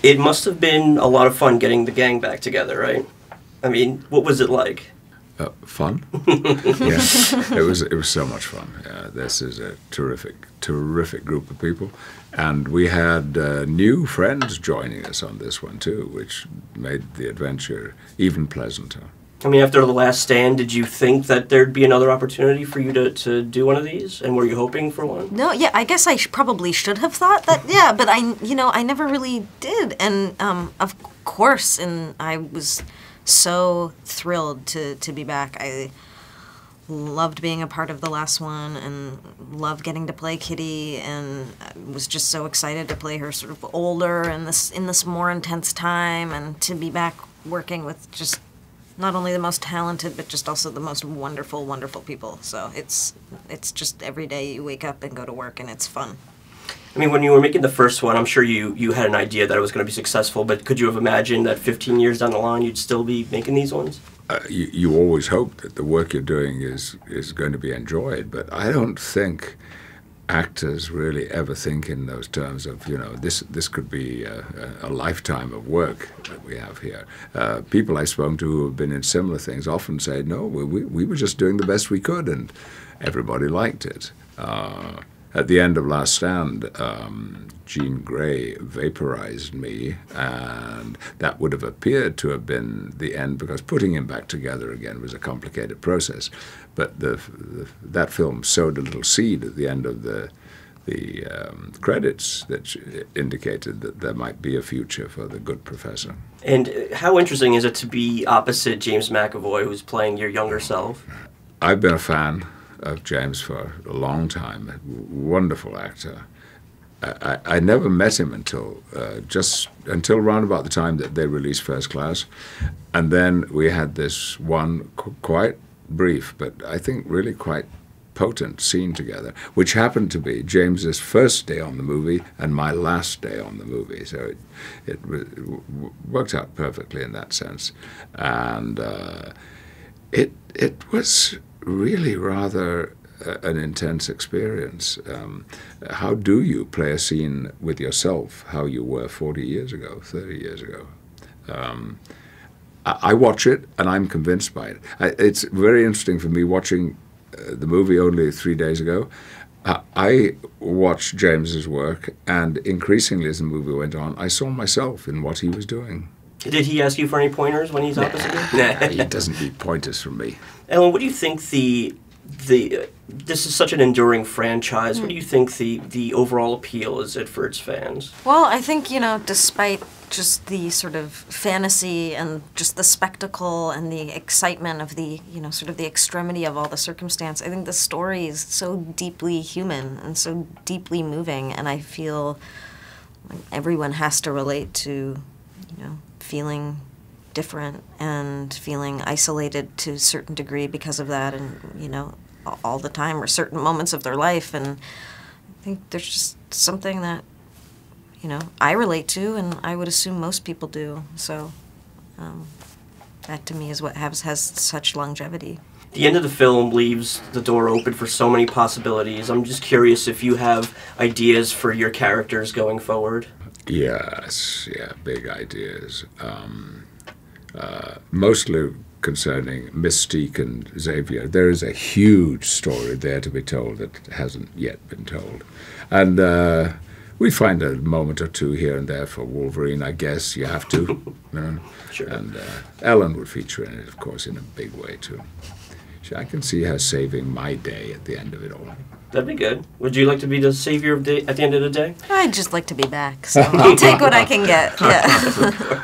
It must have been a lot of fun getting the gang back together, right? I mean, what was it like? Fun? Yeah, it was so much fun. This is a terrific group of people, and we had new friends joining us on this one too, which made the adventure even pleasanter. I mean, after The Last Stand, did you think that there'd be another opportunity for you to do one of these? And were you hoping for one? No, yeah, I guess I probably should have thought that, yeah, but I never really did. And of course, and I was so thrilled to be back. I loved being a part of the last one and loved getting to play Kitty, and I was just so excited to play her sort of older and in this more intense time, and to be back working with just not only the most talented, but just also the most wonderful, wonderful people. So it's just every day you wake up and go to work, and it's fun. I mean, when you were making the first one, I'm sure you had an idea that it was going to be successful, but could you have imagined that 15 years down the line you'd still be making these ones? You always hope that the work you're doing is going to be enjoyed, but I don't think actors really ever think in those terms of, this could be a lifetime of work that we have here. People I've spoken to who have been in similar things often say, no, we were just doing the best we could, and everybody liked it. At the end of Last Stand, Jean Grey vaporized me, and that would have appeared to have been the end, because putting him back together again was a complicated process. But that film sowed a little seed at the end of the credits that indicated that there might be a future for the good professor. And how interesting is it to be opposite James McAvoy, who's playing your younger self? I've been a fan of James for a long time. A wonderful actor. I never met him until around about the time that they released First Class, and then we had this one quite brief, but I think really quite potent scene together, which happened to be James's first day on the movie and my last day on the movie. So it worked out perfectly in that sense, and it was really rather an intense experience. How do you play a scene with yourself, how you were 40 years ago, 30 years ago? I watch it, and I'm convinced by it. It's very interesting for me watching the movie only 3 days ago. I watched James's work, and increasingly as the movie went on, I saw myself in what he was doing. Did he ask you for any pointers when he's opposite you? Nah, he doesn't need pointers from me. Ellen, what do you think this is such an enduring franchise. What do you think the overall appeal is it for its fans? Well, I think, despite just the sort of fantasy and just the spectacle and the excitement of the, sort of the extremity of all the circumstance, I think the story is so deeply human and so deeply moving, and I feel like everyone has to relate to, feeling different and feeling isolated to a certain degree because of that, and, all the time, or certain moments of their life. And I think there's just something that, I relate to, and I would assume most people do. So that to me is what has such longevity. The end of the film leaves the door open for so many possibilities. I'm just curious if you have ideas for your characters going forward. Yes, yeah, big ideas. Mostly concerning Mystique and Xavier. There is a huge story there to be told that hasn't yet been told. And we find a moment or two here and there for Wolverine, I guess. You have to. Sure. And Ellen would feature in it, of course, in a big way, too. I can see her saving my day at the end of it all. That'd be good. Would you like to be the savior at the end of the day? I'd just like to be back, so I'll take what I can get. Yeah.